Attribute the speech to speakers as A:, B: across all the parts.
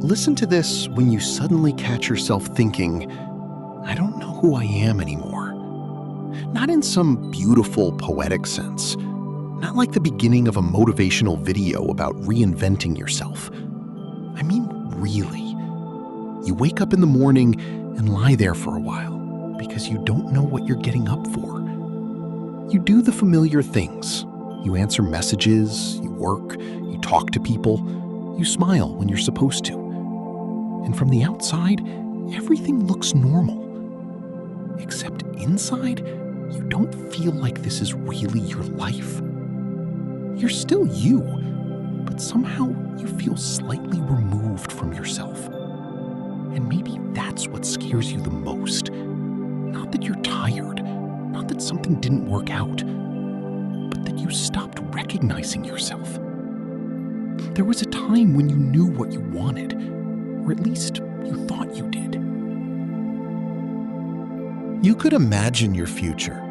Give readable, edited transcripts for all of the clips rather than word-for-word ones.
A: Listen to this when you suddenly catch yourself thinking, I don't know who I am anymore. Not in some beautiful, poetic sense. Not like the beginning of a motivational video about reinventing yourself. I mean, really. You wake up in the morning and lie there for a while because you don't know what you're getting up for. You do the familiar things. You answer messages, you work, you talk to people, you smile when you're supposed to. And from the outside, everything looks normal. Except inside, you don't feel like this is really your life. You're still you, but somehow you feel slightly removed from yourself. And maybe that's what scares you the most. Not that you're tired, not that something didn't work out, but that you stopped recognizing yourself. There was a time when you knew what you wanted, or at least you thought you did. You could imagine your future.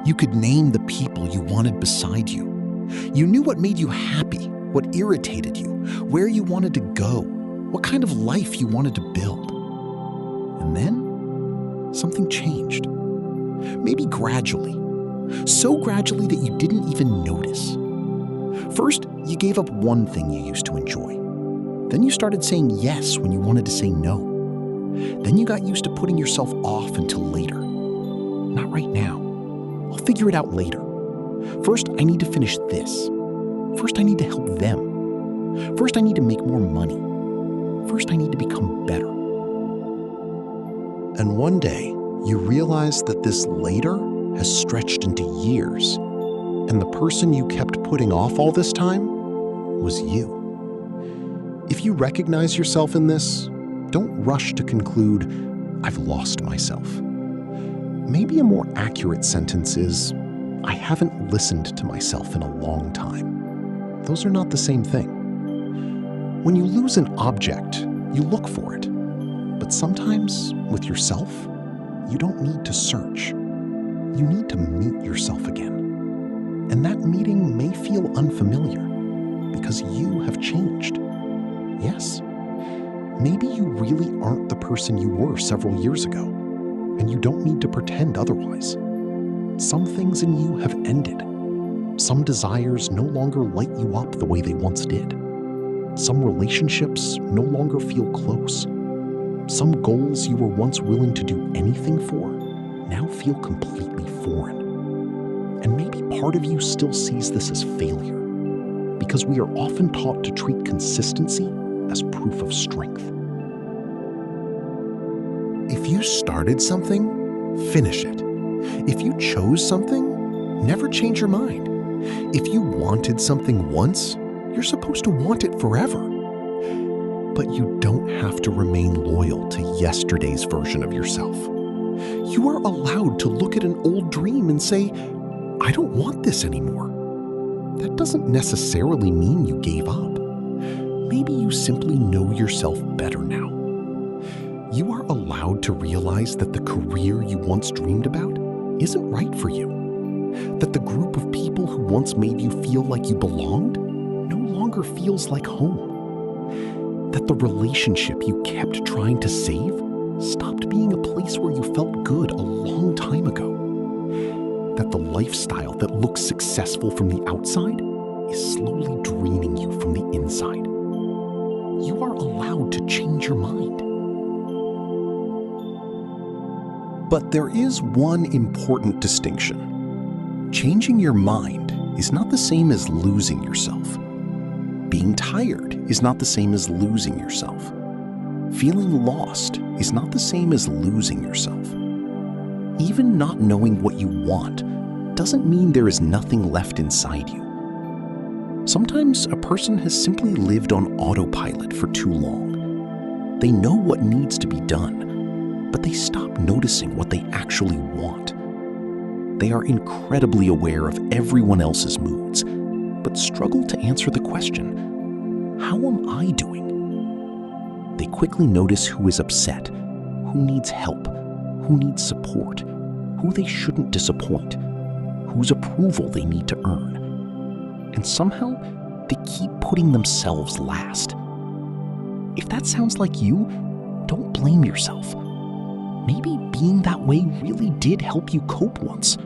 A: You could name the people you wanted beside you. You knew what made you happy, what irritated you, where you wanted to go, what kind of life you wanted to build. And then, something changed. Maybe gradually. So gradually that you didn't even notice. First, you gave up one thing you used to enjoy. Then you started saying yes when you wanted to say no. Then you got used to putting yourself off until later. Not right now. I'll figure it out later. First, I need to finish this. First, I need to help them. First, I need to make more money. First, I need to become better. And one day, you realize that this later has stretched into years, and the person you kept putting off all this time was you. If you recognize yourself in this, don't rush to conclude, I've lost myself. Maybe a more accurate sentence is, I haven't listened to myself in a long time. Those are not the same thing. When you lose an object, you look for it. But sometimes, with yourself, you don't need to search. You need to meet yourself again. And that meeting may feel unfamiliar because you have changed. Yes, maybe you really aren't the person you were several years ago, and you don't need to pretend otherwise. Some things in you have ended. Some desires no longer light you up the way they once did. Some relationships no longer feel close. Some goals you were once willing to do anything for now feel completely foreign. And maybe part of you still sees this as failure, because we are often taught to treat consistency as proof of strength. If you started something, finish it. If you chose something, never change your mind. If you wanted something once, you're supposed to want it forever. But you don't have to remain loyal to yesterday's version of yourself. You are allowed to look at an old dream and say, I don't want this anymore. That doesn't necessarily mean you gave up. Maybe you simply know yourself better now. You are allowed to realize that the career you once dreamed about isn't right for you. That the group of people who once made you feel like you belonged no longer feels like home. That the relationship you kept trying to save stopped being a place where you felt good a long time ago. That the lifestyle that looks successful from the outside is slowly draining you from the inside. You are allowed to change your mind. But there is one important distinction. Changing your mind is not the same as losing yourself. Being tired is not the same as losing yourself. Feeling lost is not the same as losing yourself. Even not knowing what you want doesn't mean there is nothing left inside you. Sometimes a person has simply lived on autopilot for too long. They know what needs to be done, but they stop noticing what they actually want. They are incredibly aware of everyone else's moods, but struggle to answer the question, how am I doing? They quickly notice who is upset, who needs help, who needs support, who they shouldn't disappoint, whose approval they need to earn. And somehow, they keep putting themselves last. If that sounds like you, don't blame yourself. Maybe being that way really did help you cope once.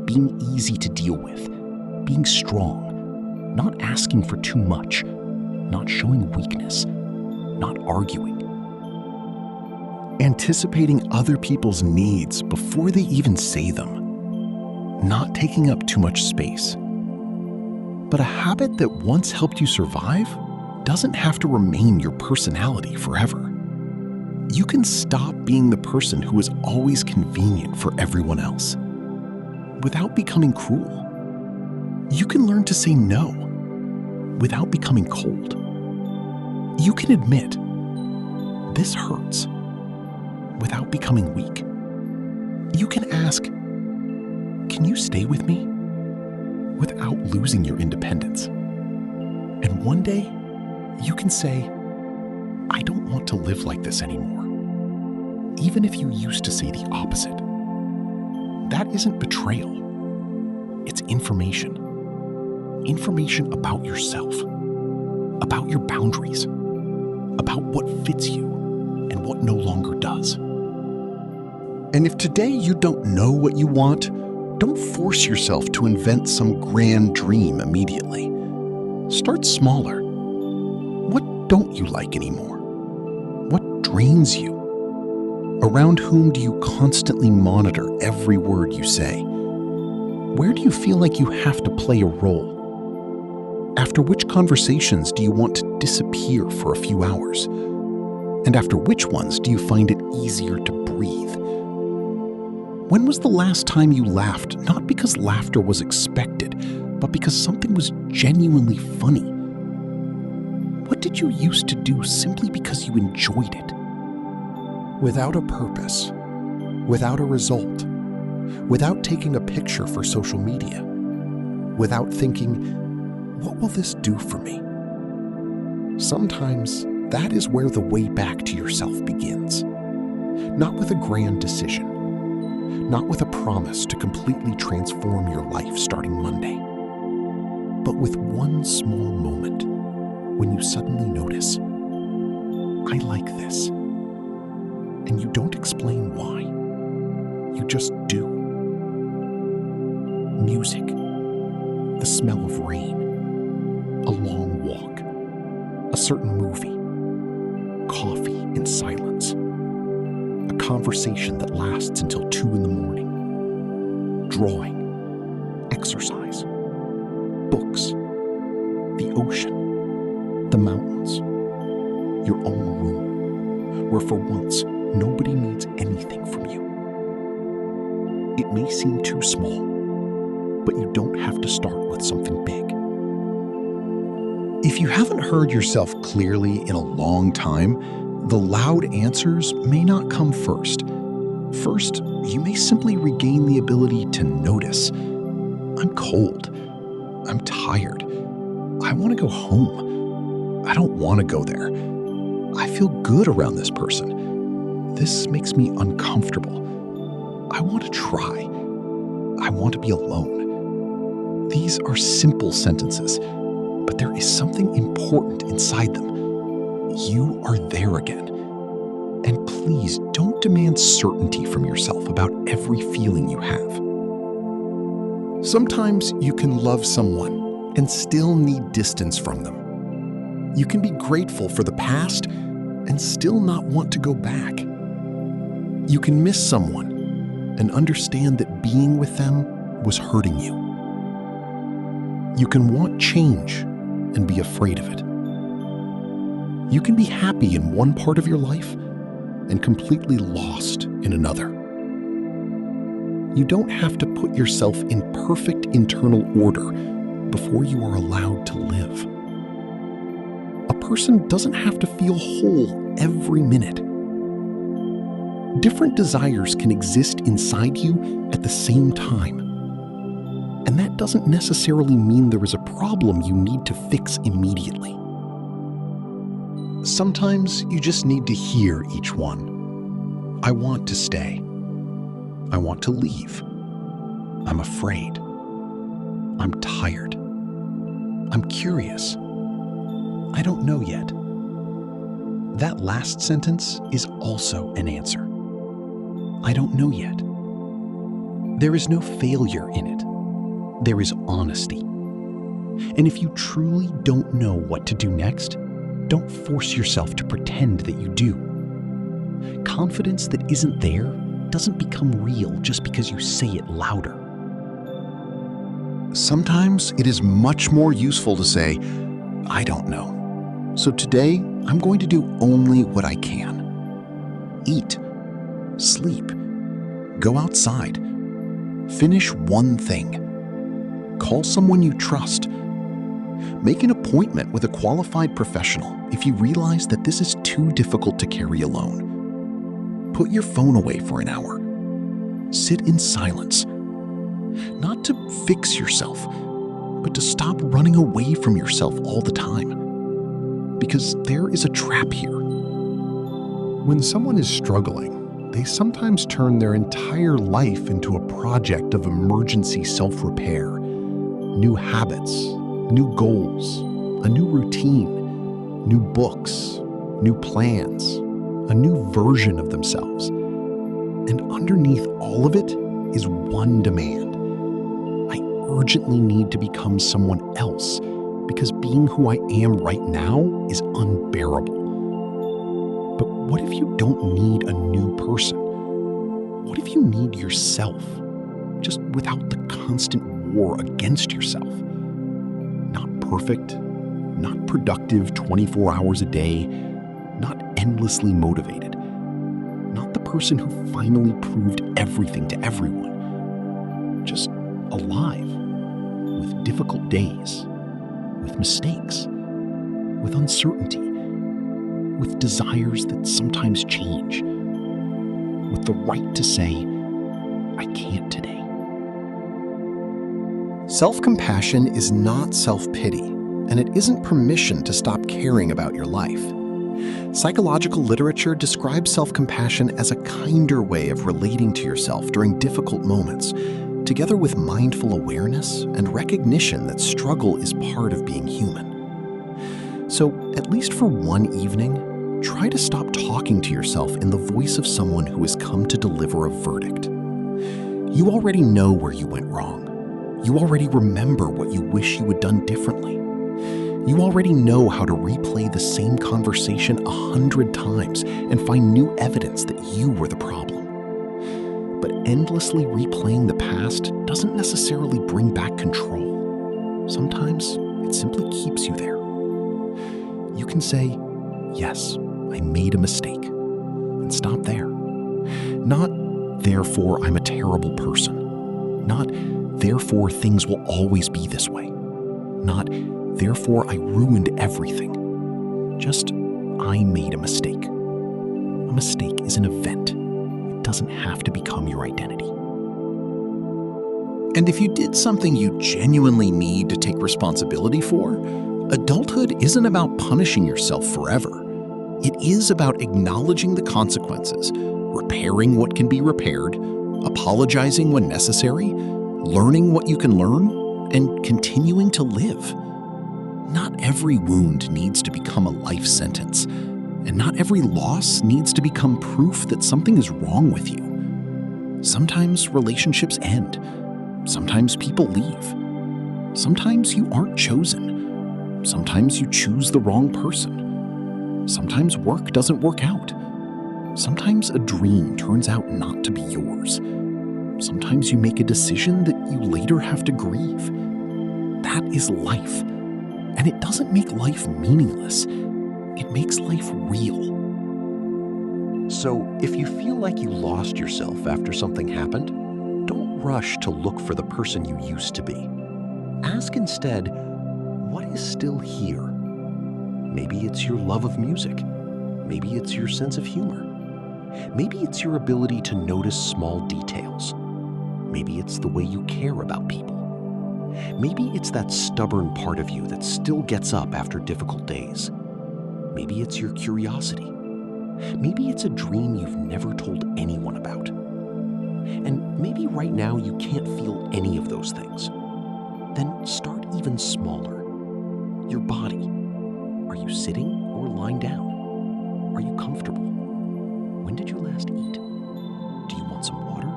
A: Being easy to deal with, being strong, not asking for too much, not showing weakness, not arguing. Anticipating other people's needs before they even say them. Not taking up too much space. But a habit that once helped you survive doesn't have to remain your personality forever. You can stop being the person who is always convenient for everyone else without becoming cruel. You can learn to say no without becoming cold. You can admit, this hurts, without becoming weak. You can ask, can you stay with me? Without losing your independence. And one day, you can say, I don't want to live like this anymore. Even if you used to say the opposite. That isn't betrayal. It's information. Information about yourself, about your boundaries, about what fits you and what no longer does. And if today you don't know what you want, don't force yourself to invent some grand dream immediately. Start smaller. What don't you like anymore? What drains you? Around whom do you constantly monitor every word you say? Where do you feel like you have to play a role? After which conversations do you want to disappear for a few hours? And after which ones do you find it easier to breathe? When was the last time you laughed, not because laughter was expected, but because something was genuinely funny? What did you used to do simply because you enjoyed it? Without a purpose, without a result, without taking a picture for social media, without thinking, what will this do for me? Sometimes that is where the way back to yourself begins. Not with a grand decision, not with a promise to completely transform your life starting Monday, but with one small moment when you suddenly notice, I like this. And you don't explain why. You just do. Music, the smell of rain, a long walk, a certain movie, coffee in silence, a conversation that lasts until 2 a.m, drawing, exercise, books, the ocean, the mountains, your own room, where for once nobody needs anything from you. It may seem too small, but you don't have to start with something big. If you haven't heard yourself clearly in a long time, the loud answers may not come first. First, you may simply regain the ability to notice. I'm cold. I'm tired. I want to go home. I don't want to go there. I feel good around this person. This makes me uncomfortable. I want to try. I want to be alone. These are simple sentences, but there is something important inside them. You are there again. And please don't demand certainty from yourself about every feeling you have. Sometimes you can love someone and still need distance from them. You can be grateful for the past and still not want to go back. You can miss someone and understand that being with them was hurting you. You can want change and be afraid of it. You can be happy in one part of your life and completely lost in another. You don't have to put yourself in perfect internal order before you are allowed to live. A person doesn't have to feel whole every minute. Different desires can exist inside you at the same time. And that doesn't necessarily mean there is a problem you need to fix immediately. Sometimes you just need to hear each one. I want to stay. I want to leave. I'm afraid. I'm tired. I'm curious. I don't know yet. That last sentence is also an answer. I don't know yet. There is no failure in it. There is honesty. And if you truly don't know what to do next, don't force yourself to pretend that you do. Confidence that isn't there doesn't become real just because you say it louder. Sometimes it is much more useful to say, I don't know. So today, I'm going to do only what I can. Eat, sleep, go outside, finish one thing, call someone you trust, make an appointment with a qualified professional if you realize that this is too difficult to carry alone. Put your phone away for an hour. Sit in silence. Not to fix yourself, but to stop running away from yourself all the time. Because there is a trap here. When someone is struggling, they sometimes turn their entire life into a project of emergency self-repair. New habits, new goals, a new routine, new books, new plans, a new version of themselves. And underneath all of it is one demand. I urgently need to become someone else because being who I am right now is unbearable. But what if you don't need a new person? What if you need yourself, just without the constant war against yourself? Not perfect, not productive 24 hours a day, not endlessly motivated, not the person who finally proved everything to everyone, just alive, with difficult days, with mistakes, with uncertainty, with desires that sometimes change, with the right to say, I can't today. Self-compassion is not self-pity, and it isn't permission to stop caring about your life. Psychological literature describes self-compassion as a kinder way of relating to yourself during difficult moments, together with mindful awareness and recognition that struggle is part of being human. So, at least for one evening, try to stop talking to yourself in the voice of someone who has come to deliver a verdict. You already know where you went wrong. You already remember what you wish you had done differently. You already know how to replay the same conversation 100 times and find new evidence that you were the problem. But endlessly replaying the past doesn't necessarily bring back control. Sometimes it simply keeps you there. You can say, yes, I made a mistake, and stop there. Not, therefore, I'm a terrible person. Not, therefore, things will always be this way. Not, therefore, I ruined everything. Just, I made a mistake. A mistake is an event. It doesn't have to become your identity. And if you did something you genuinely need to take responsibility for, adulthood isn't about punishing yourself forever. It is about acknowledging the consequences, repairing what can be repaired, apologizing when necessary, learning what you can learn, and continuing to live. Not every wound needs to become a life sentence, and not every loss needs to become proof that something is wrong with you. Sometimes relationships end. Sometimes people leave. Sometimes you aren't chosen. Sometimes you choose the wrong person. Sometimes work doesn't work out. Sometimes a dream turns out not to be yours. Sometimes you make a decision that you later have to grieve. That is life. And it doesn't make life meaningless. It makes life real. So if you feel like you lost yourself after something happened, don't rush to look for the person you used to be. Ask instead, what is still here? Maybe it's your love of music. Maybe it's your sense of humor. Maybe it's your ability to notice small details. Maybe it's the way you care about people. Maybe it's that stubborn part of you that still gets up after difficult days. Maybe it's your curiosity. Maybe it's a dream you've never told anyone about. And maybe right now you can't feel any of those things. Then start even smaller. Your body. Are you sitting or lying down? Are you comfortable? When did you last eat? Do you want some water?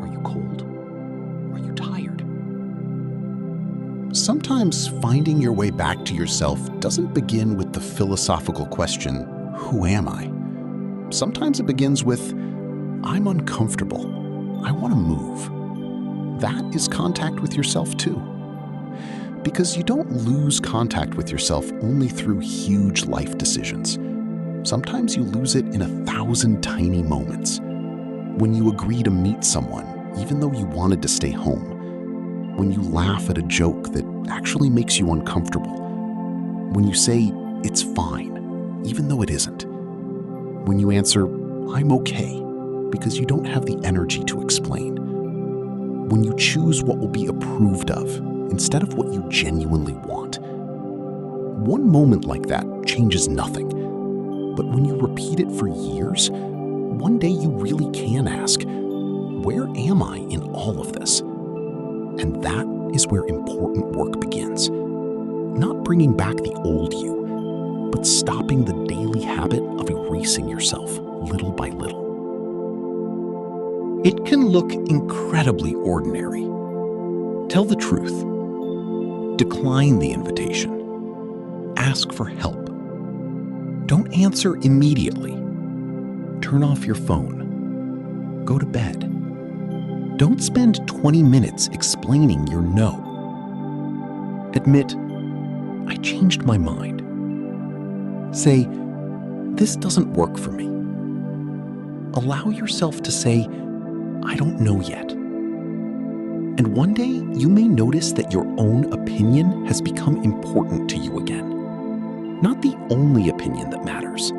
A: Are you cold? Are you tired? Sometimes finding your way back to yourself doesn't begin with the philosophical question, who am I? Sometimes it begins with, I'm uncomfortable. I want to move. That is contact with yourself too. Because you don't lose contact with yourself only through huge life decisions. Sometimes you lose it in 1,000 tiny moments. When you agree to meet someone, even though you wanted to stay home. When you laugh at a joke that actually makes you uncomfortable. When you say, it's fine, even though it isn't. When you answer, I'm okay, because you don't have the energy to explain. When you choose what will be approved of instead of what you genuinely want. One moment like that changes nothing. But when you repeat it for years, one day you really can ask, where am I in all of this? And that is where important work begins. Not bringing back the old you, but stopping the daily habit of erasing yourself little by little. It can look incredibly ordinary. Tell the truth. Decline the invitation. Ask for help. Don't answer immediately. Turn off your phone. Go to bed. Don't spend 20 minutes explaining your no. Admit, I changed my mind. Say, this doesn't work for me. Allow yourself to say, I don't know yet. And one day, you may notice that your own opinion has become important to you again. Not the only opinion that matters,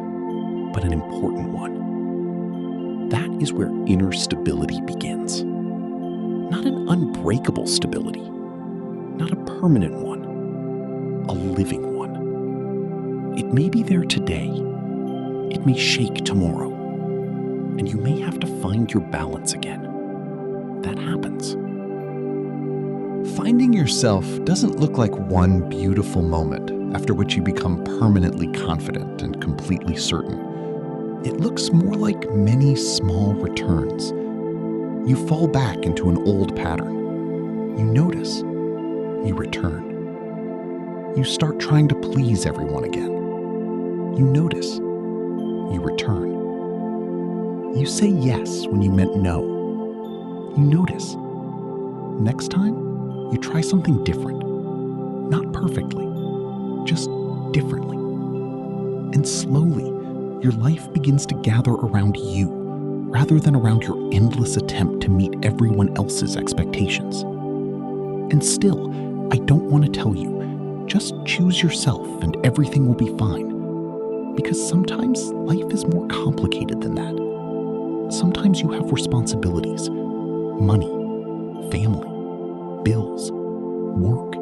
A: but an important one. That is where inner stability begins. Not an unbreakable stability, not a permanent one, a living one. It may be there today. It may shake tomorrow. And you may have to find your balance again. That happens. Finding yourself doesn't look like one beautiful moment after which you become permanently confident and completely certain. It looks more like many small returns. You fall back into an old pattern. You notice. You return. You start trying to please everyone again. You notice. You return. You say yes when you meant no. You notice. Next time, you try something different. Not perfectly, just differently. And slowly, your life begins to gather around you, rather than around your endless attempt to meet everyone else's expectations. And still, I don't want to tell you, just choose yourself and everything will be fine. Because sometimes life is more complicated than that. Sometimes you have responsibilities, money, family, bills, work,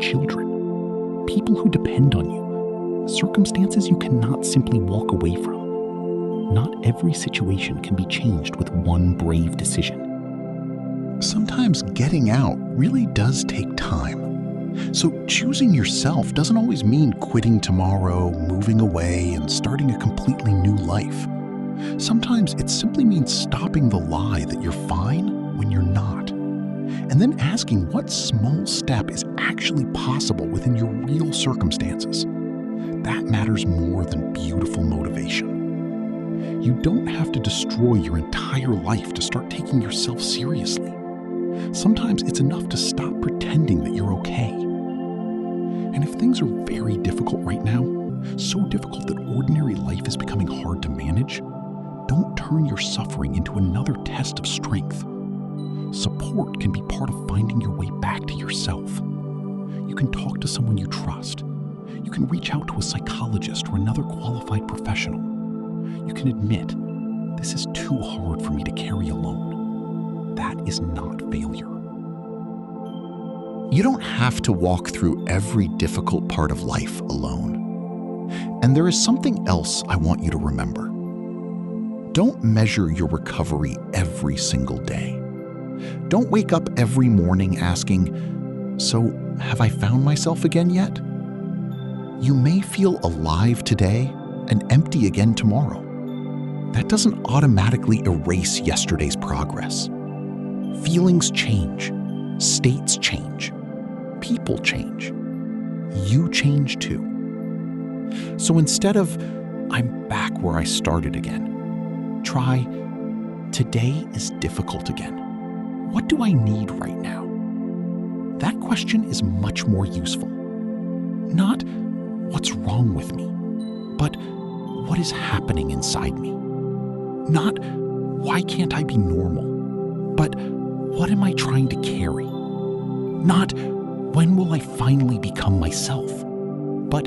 A: children, people who depend on you, circumstances you cannot simply walk away from. Not every situation can be changed with one brave decision. Sometimes getting out really does take time. So choosing yourself doesn't always mean quitting tomorrow, moving away, and starting a completely new life. Sometimes it simply means stopping the lie that you're fine when you're not. And then asking what small step is actually possible within your real circumstances. That matters more than beautiful motivation. You don't have to destroy your entire life to start taking yourself seriously. Sometimes it's enough to stop pretending that you're okay. And if things are very difficult right now, so difficult that ordinary life is becoming hard to manage, don't turn your suffering into another test of strength. Support can be part of finding your way back to yourself. You can talk to someone you trust. You can reach out to a psychologist or another qualified professional. You can admit, this is too hard for me to carry alone. That is not failure. You don't have to walk through every difficult part of life alone. And there is something else I want you to remember. Don't measure your recovery every single day. Don't wake up every morning asking, so have I found myself again yet? You may feel alive today, and empty again tomorrow. That doesn't automatically erase yesterday's progress. Feelings change, states change, people change. You change too. So instead of, I'm back where I started again, try, today is difficult again. What do I need right now? That question is much more useful. Not, what's wrong with me, but what is happening inside me? Not, why can't I be normal, but what am I trying to carry? Not, when will I finally become myself, but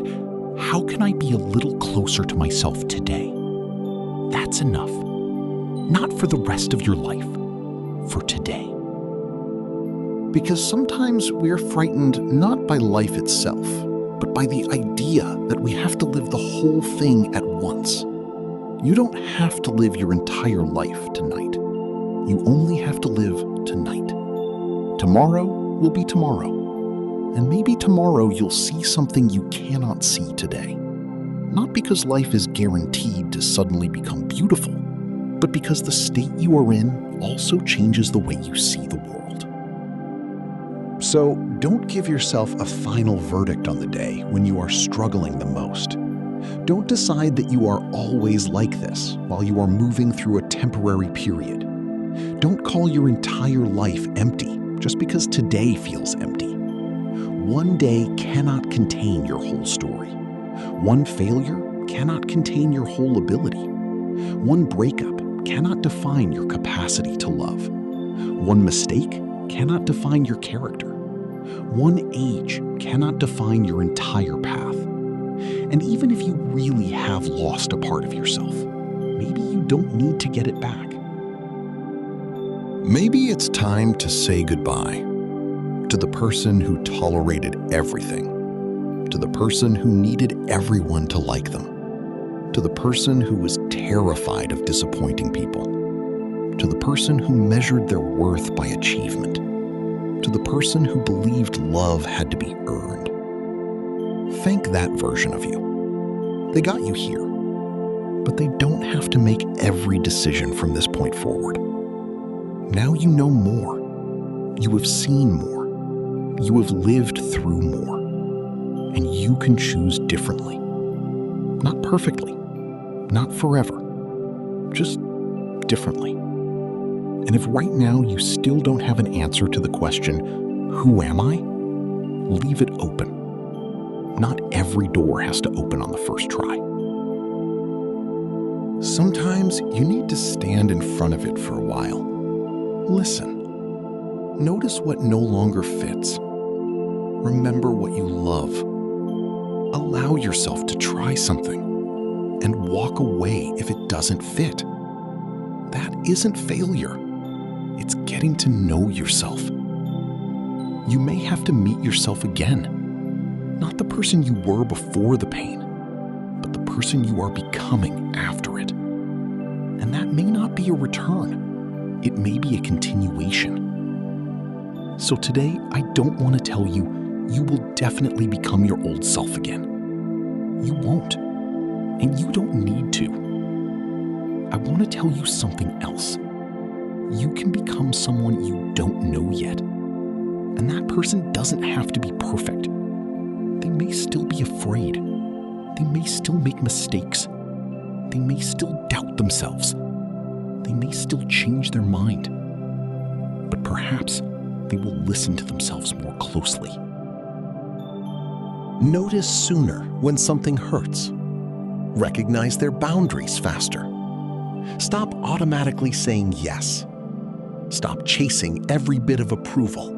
A: how can I be a little closer to myself today? That's enough. Not for the rest of your life, for today. Because sometimes we're frightened not by life itself, but by the idea that we have to live the whole thing at once. You don't have to live your entire life tonight. You only have to live tonight. Tomorrow will be tomorrow. And maybe tomorrow you'll see something you cannot see today. Not because life is guaranteed to suddenly become beautiful, but because the state you are in also changes the way you see the world. So don't give yourself a final verdict on the day when you are struggling the most. Don't decide that you are always like this while you are moving through a temporary period. Don't call your entire life empty just because today feels empty. One day cannot contain your whole story. One failure cannot contain your whole ability. One breakup cannot define your capacity to love. One mistake cannot define your character. One age cannot define your entire path. And even if you really have lost a part of yourself, maybe you don't need to get it back. Maybe it's time to say goodbye to the person who tolerated everything, to the person who needed everyone to like them, to the person who was terrified of disappointing people, to the person who measured their worth by achievement, to the person who believed love had to be earned. Thank that version of you. They got you here, but they don't have to make every decision from this point forward. Now you know more. You have seen more. You have lived through more. And you can choose differently. Not perfectly, not forever, just differently. And if right now you still don't have an answer to the question, who am I? Leave it open. Not every door has to open on the first try. Sometimes you need to stand in front of it for a while. Listen. Notice what no longer fits. Remember what you love. Allow yourself to try something and walk away if it doesn't fit. That isn't failure. It's getting to know yourself. You may have to meet yourself again. Not the person you were before the pain, but the person you are becoming after it. And that may not be a return. It may be a continuation. So today, I don't want to tell you you will definitely become your old self again. You won't. And you don't need to. I want to tell you something else. You can become someone you don't know yet. And that person doesn't have to be perfect. They may still be afraid. They may still make mistakes. They may still doubt themselves. They may still change their mind. But perhaps they will listen to themselves more closely. Notice sooner when something hurts. Recognize their boundaries faster. Stop automatically saying yes. Stop chasing every bit of approval.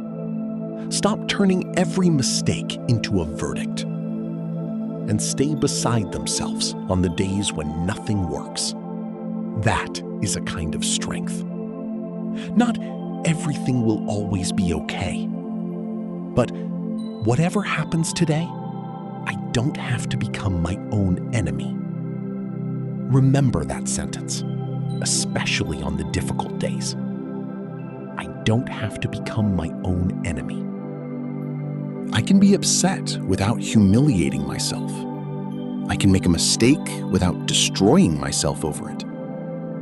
A: Stop turning every mistake into a verdict. And stay beside themselves on the days when nothing works. That is a kind of strength. Not everything will always be okay. But whatever happens today, I don't have to become my own enemy. Remember that sentence, especially on the difficult days. I don't have to become my own enemy. I can be upset without humiliating myself. I can make a mistake without destroying myself over it.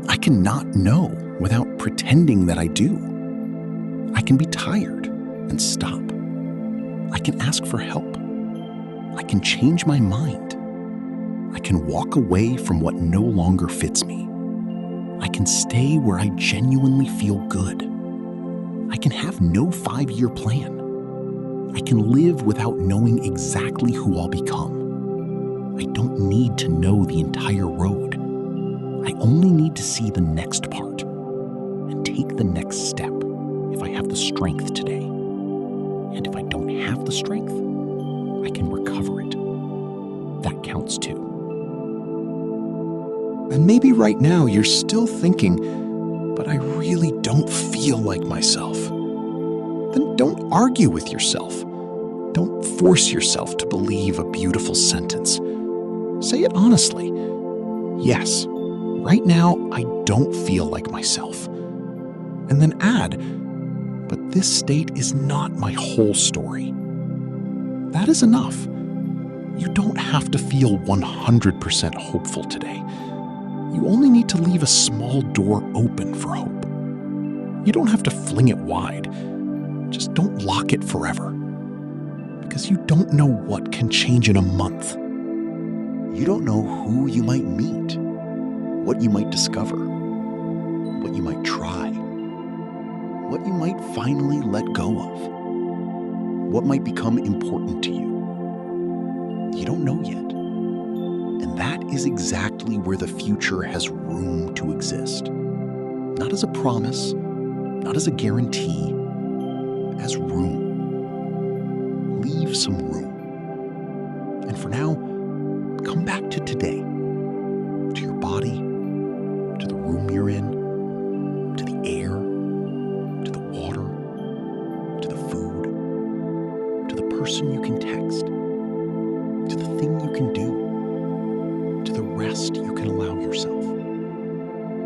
A: I can not know without pretending that I do. I can be tired and stop. I can ask for help. I can change my mind. I can walk away from what no longer fits me. I can stay where I genuinely feel good. I can have no 5-year plan. I can live without knowing exactly who I'll become. I don't need to know the entire road. I only need to see the next part and take the next step if I have the strength today. And if I don't have the strength, I can recover it. That counts too. And maybe right now you're still thinking, but I really don't feel like myself. Then don't argue with yourself. Don't force yourself to believe a beautiful sentence. Say it honestly. Yes, right now I don't feel like myself. And then add, but this state is not my whole story. That is enough. You don't have to feel 100% hopeful today. You only need to leave a small door open for hope. You don't have to fling it wide. Just don't lock it forever. Because you don't know what can change in a month. You don't know who you might meet, what you might discover, what you might try, what you might finally let go of, what might become important to you. You don't know yet. And that is exactly where the future has room to exist. Not as a promise, not as a guarantee, as room. Leave some room. And for now, come back to today, to your body, to the room you're in, to the air, to the water, to the food, to the person you can text, to the thing you can do, to the rest you can allow yourself,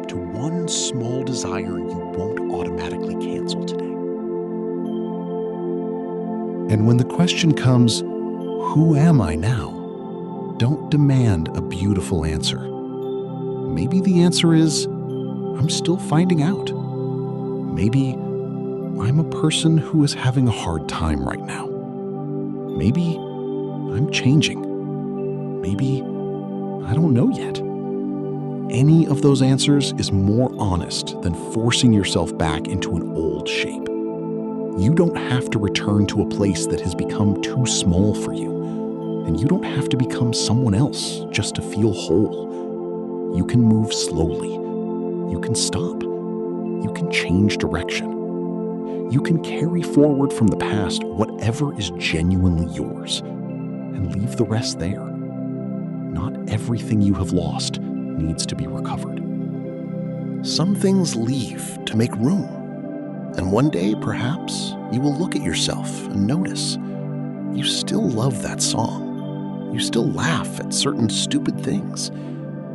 A: to one small desire you won't automatically cancel today. And when the question comes, who am I now? Don't demand a beautiful answer. Maybe the answer is, I'm still finding out. Maybe I'm a person who is having a hard time right now. Maybe I'm changing. Maybe I don't know yet. Any of those answers is more honest than forcing yourself back into an old shape. You don't have to return to a place that has become too small for you. And you don't have to become someone else just to feel whole. You can move slowly. You can stop. You can change direction. You can carry forward from the past whatever is genuinely yours and leave the rest there. Not everything you have lost needs to be recovered. Some things leave to make room. And one day, perhaps, you will look at yourself and notice you still love that song. You still laugh at certain stupid things.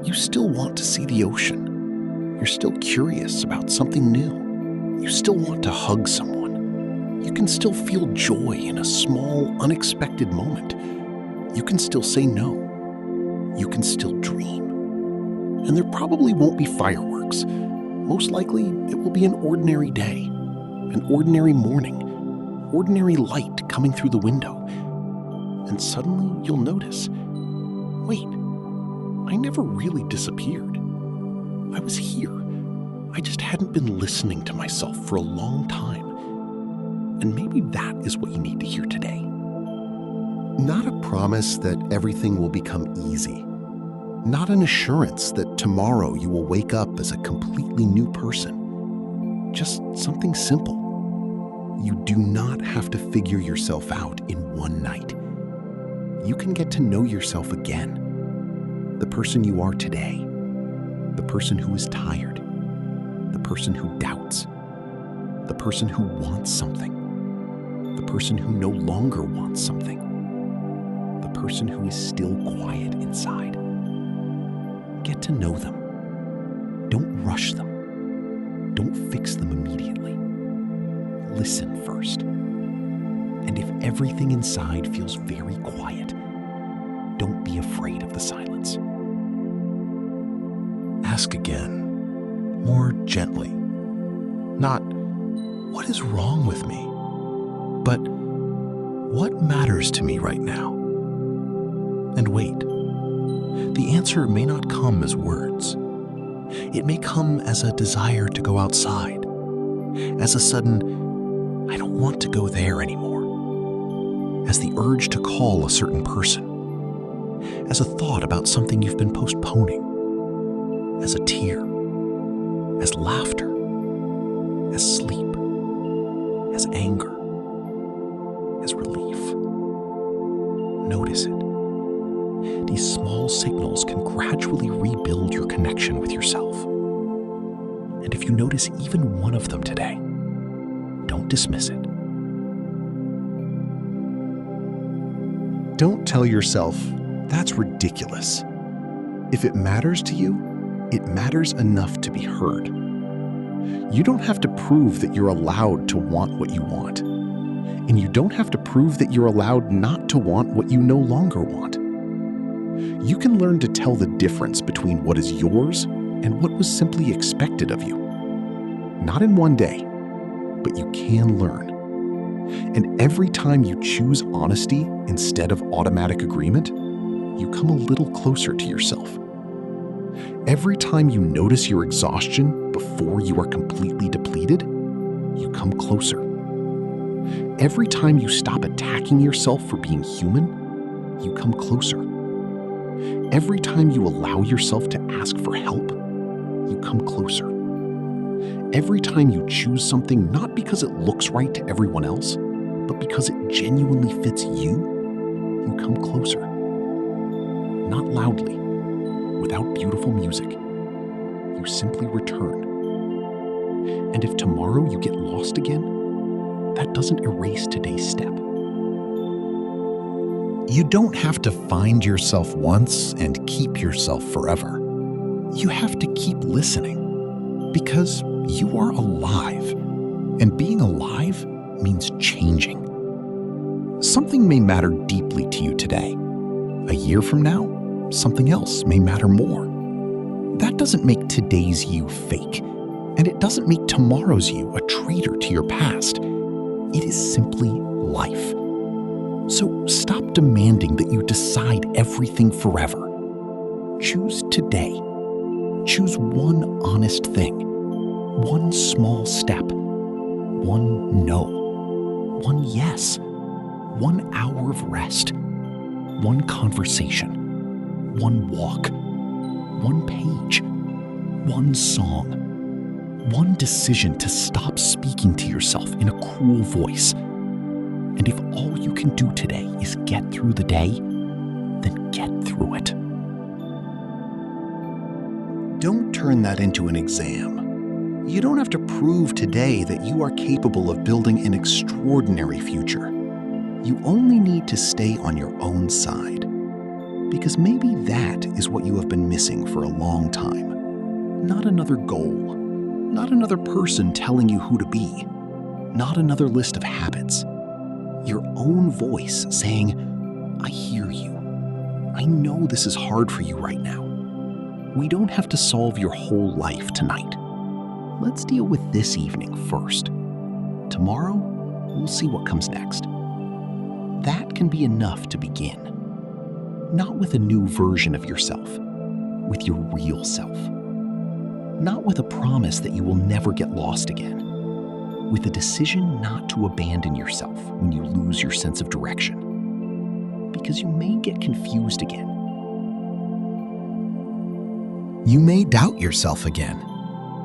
A: You still want to see the ocean. You're still curious about something new. You still want to hug someone. You can still feel joy in a small, unexpected moment. You can still say no. You can still dream. And there probably won't be fireworks. Most likely, it will be an ordinary day, an ordinary morning, ordinary light coming through the window. And suddenly you'll notice, wait, I never really disappeared. I was here. I just hadn't been listening to myself for a long time. And maybe that is what you need to hear today. Not a promise that everything will become easy. Not an assurance that tomorrow you will wake up as a completely new person. Just something simple. You do not have to figure yourself out in one night. You can get to know yourself again. The person you are today. The person who is tired. The person who doubts. The person who wants something. The person who no longer wants something. The person who is still quiet inside. Get to know them. Don't rush them. Don't fix them immediately. Listen first. And if everything inside feels very quiet, don't be be afraid of the silence. Ask again, more gently. Not, what is wrong with me? But, what matters to me right now? And wait. The answer may not come as words. It may come as a desire to go outside, as a sudden, I don't want to go there anymore, as the urge to call a certain person, as a thought about something you've been postponing, as a tear, as laughter, as sleep, as anger, as relief. Notice it. These small signals can gradually rebuild your connection with yourself. And if you notice even one of them today, don't dismiss it. Don't tell yourself, that's ridiculous. If it matters to you, it matters enough to be heard. You don't have to prove that you're allowed to want what you want. And you don't have to prove that you're allowed not to want what you no longer want. You can learn to tell the difference between what is yours and what was simply expected of you. Not in one day, but you can learn. And every time you choose honesty instead of automatic agreement, you come a little closer to yourself. Every time you notice your exhaustion before you are completely depleted, you come closer. Every time you stop attacking yourself for being human, you come closer. Every time you allow yourself to ask for help, you come closer. Every time you choose something not because it looks right to everyone else, but because it genuinely fits you, you come closer. Not loudly, without beautiful music. You simply return. And if tomorrow you get lost again, that doesn't erase today's step. You don't have to find yourself once and keep yourself forever. You have to keep listening because you are alive. And being alive means changing. Something may matter deeply to you today. A year from now, something else may matter more. That doesn't make today's you fake, and it doesn't make tomorrow's you a traitor to your past. It is simply life. So stop demanding that you decide everything forever. Choose today. Choose one honest thing, one small step, one no, one yes, 1 hour of rest, one conversation, one walk, one page, one song, one decision to stop speaking to yourself in a cruel voice. And if all you can do today is get through the day, then get through it. Don't turn that into an exam. You don't have to prove today that you are capable of building an extraordinary future. You only need to stay on your own side. Because maybe that is what you have been missing for a long time. Not another goal. Not another person telling you who to be. Not another list of habits. Your own voice saying, I hear you. I know this is hard for you right now. We don't have to solve your whole life tonight. Let's deal with this evening first. Tomorrow, we'll see what comes next. That can be enough to begin. Not with a new version of yourself, with your real self. Not with a promise that you will never get lost again. With a decision not to abandon yourself when you lose your sense of direction. Because you may get confused again. You may doubt yourself again.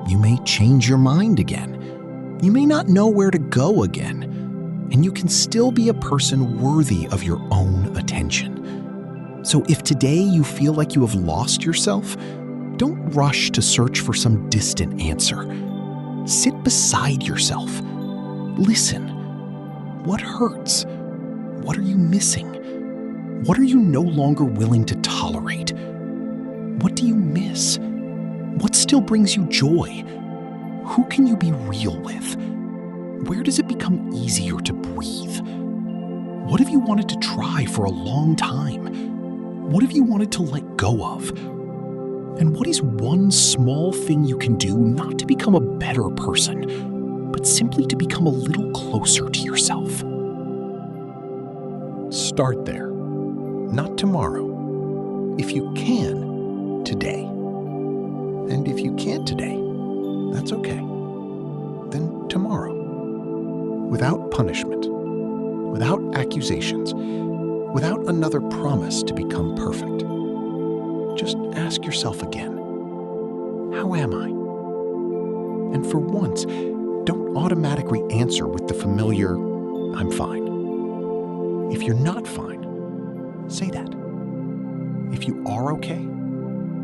A: You may change your mind again. You may not know where to go again. And you can still be a person worthy of your own attention. So if today you feel like you have lost yourself, don't rush to search for some distant answer. Sit beside yourself. Listen. What hurts? What are you missing? What are you no longer willing to tolerate? What do you miss? What still brings you joy? Who can you be real with? Where does it become easier to breathe? What have you wanted to try for a long time? What have you wanted to let go of? And what is one small thing you can do not to become a better person, but simply to become a little closer to yourself? Start there. Not tomorrow. If you can, today. And if you can't today, that's okay. Then tomorrow. Without punishment, without accusations, without another promise to become perfect. Just ask yourself again, how am I? And for once, don't automatically answer with the familiar, I'm fine. If you're not fine, say that. If you are okay,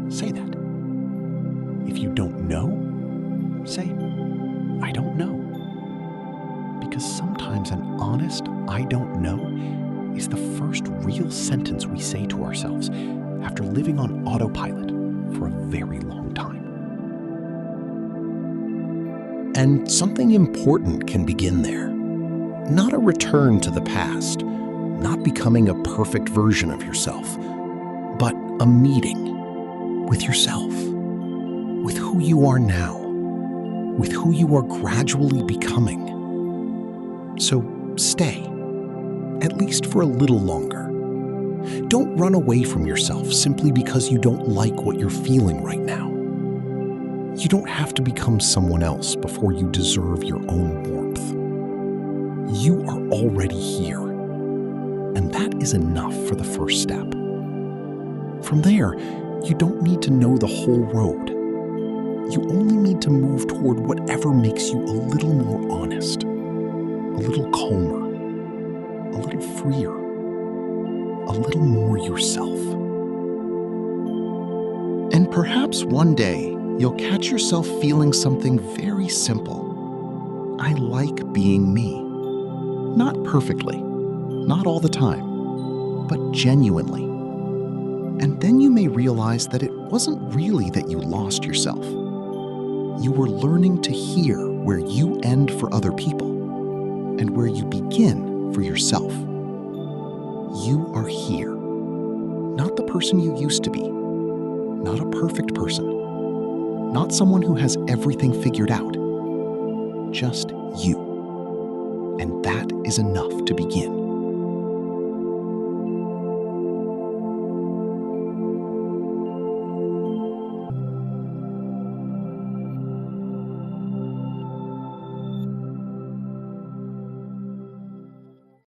A: say that. If you don't know, say, I don't know. Because sometimes an honest, I don't know, is the first real sentence we say to ourselves after living on autopilot for a very long time. And something important can begin there. Not a return to the past, not becoming a perfect version of yourself, but a meeting with yourself, with who you are now, with who you are gradually becoming. So stay, at least for a little longer. Don't run away from yourself simply because you don't like what you're feeling right now. You don't have to become someone else before you deserve your own warmth. You are already here, and that is enough for the first step. From there, you don't need to know the whole road. You only need to move toward whatever makes you a little more honest, a little calmer, a little freer, a little more yourself. And perhaps one day you'll catch yourself feeling something very simple. I like being me. Not perfectly, not all the time, but genuinely. And then you may realize that it wasn't really that you lost yourself. You were learning to hear where you end for other people and where you begin for yourself. You are here. Not the person you used to be. Not a perfect person. Not someone who has everything figured out. Just you. And that is enough to begin.